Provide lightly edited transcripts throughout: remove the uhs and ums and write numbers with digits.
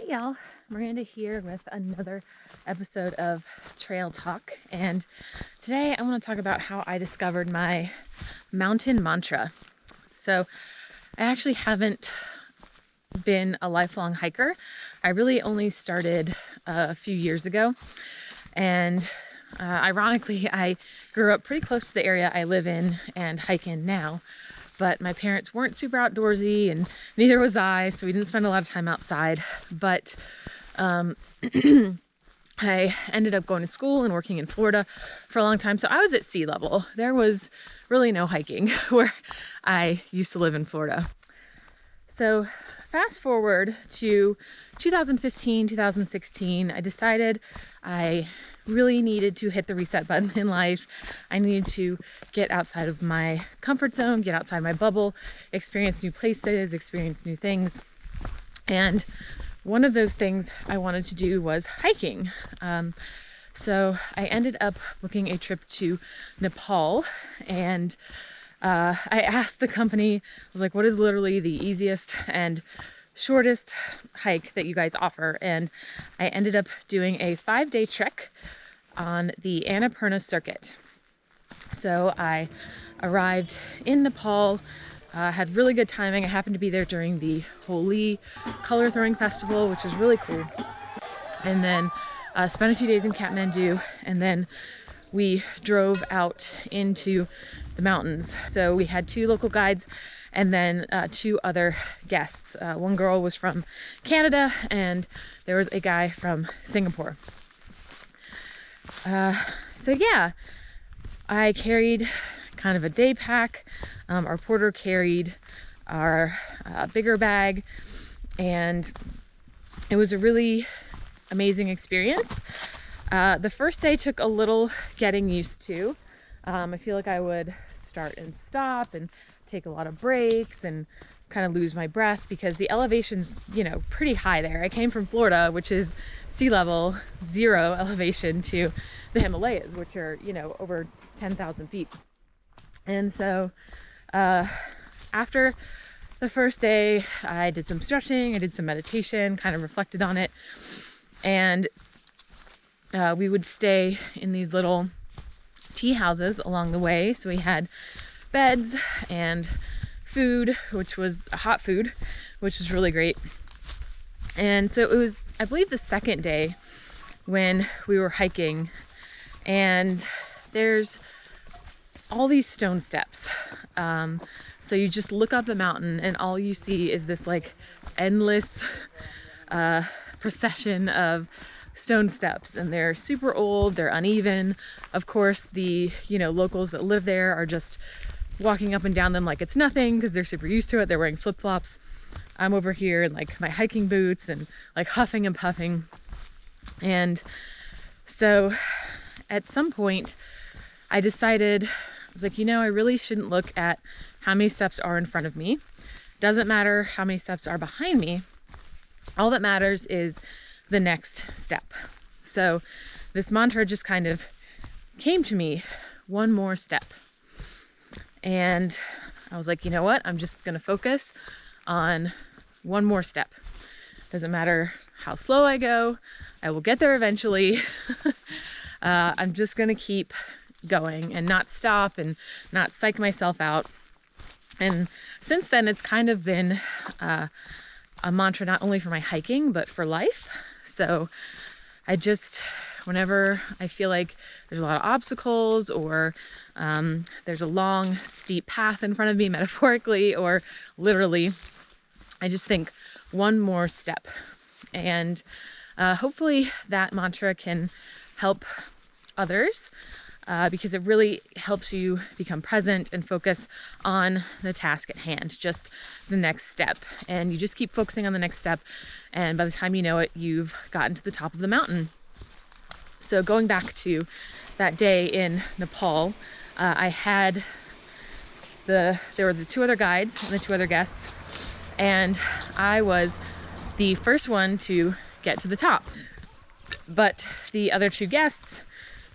Hey y'all, Miranda here with another episode of Trail Talk, and today I want to talk about how I discovered my mountain mantra. So I actually haven't been a lifelong hiker. I really only started a few years ago, and ironically I grew up pretty close to the area I live in and hike in now. But my parents weren't super outdoorsy and neither was I, so we didn't spend a lot of time outside. But I ended up going to school and working in Florida for a long time. So I was at sea level. There was really no hiking where I used to live in Florida. So fast forward to 2015, 2016, I decided I really needed to hit the reset button in life. I needed to get outside of my comfort zone, get outside my bubble, experience new places, experience new things. And one of those things I wanted to do was hiking. So I ended up booking a trip to Nepal, and I asked the company, I was like, what is literally the easiest and shortest hike that you guys offer? And I ended up doing a 5-day trek on the Annapurna Circuit. So I arrived in Nepal, had really good timing. I happened to be there during the Holi color throwing festival, which was really cool. And then spent a few days in Kathmandu, and then we drove out into the mountains. So we had 2 local guides and then 2 other guests. One girl was from Canada and there was a guy from Singapore. So yeah, I carried kind of a day pack. Our porter carried our bigger bag, and it was a really amazing experience. The first day took a little getting used to. I feel like I would start and stop and take a lot of breaks and kind of lose my breath because the elevation's, pretty high there. I came from Florida, which is sea level, 0 elevation, to the Himalayas, which are, over 10,000 feet. And so after the first day, I did some stretching, I did some meditation, kind of reflected on it. And we would stay in these little tea houses along the way. So we had beds and food, which was hot food, which was really great. And so it was, I believe, the second day when we were hiking, and there's all these stone steps. So you just look up the mountain and all you see is this like endless procession of stone steps, and they're super old, they're uneven. Of course, the locals that live there are just walking up and down them like it's nothing because they're super used to it. They're wearing flip-flops. I'm over here in like my hiking boots and like huffing and puffing. And so at some point I decided, I was like, I really shouldn't look at how many steps are in front of me. Doesn't matter how many steps are behind me. All that matters is the next step. So this mantra just kind of came to me, one more step. And I was like, you know what? I'm just going to focus on one more step. Doesn't matter how slow I go, I will get there eventually. I'm just going to keep going and not stop and not psych myself out. And since then, it's kind of been a mantra not only for my hiking, but for life. So I just, whenever I feel like there's a lot of obstacles or there's a long, steep path in front of me, metaphorically or literally, I just think one more step. And hopefully that mantra can help others because it really helps you become present and focus on the task at hand, just the next step. And you just keep focusing on the next step. And by the time you know it, you've gotten to the top of the mountain. So going back to that day in Nepal, I had there were the 2 other guides and the 2 other guests, and I was the first one to get to the top. But the other 2 guests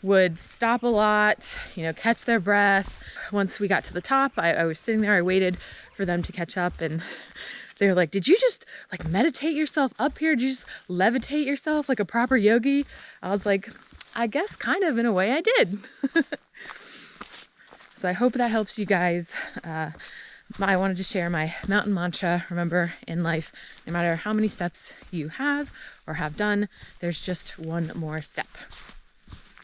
would stop a lot, catch their breath. Once we got to the top, I was sitting there, I waited for them to catch up, and They're like, did you just like meditate yourself up here? Did you just levitate yourself like a proper yogi? I was like, I guess kind of in a way I did. So I hope that helps you guys. I wanted to share my mountain mantra. Remember, in life, no matter how many steps you have or have done, there's just one more step.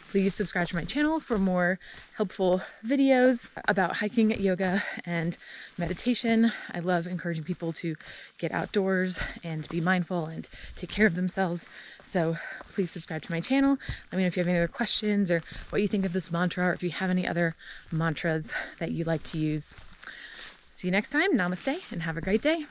Please subscribe to my channel for more helpful videos about hiking, yoga, and meditation. I love encouraging people to get outdoors and be mindful and take care of themselves. So please subscribe to my channel. Let me know if you have any other questions or what you think of this mantra, or if you have any other mantras that you like to use. See you next time. Namaste and have a great day.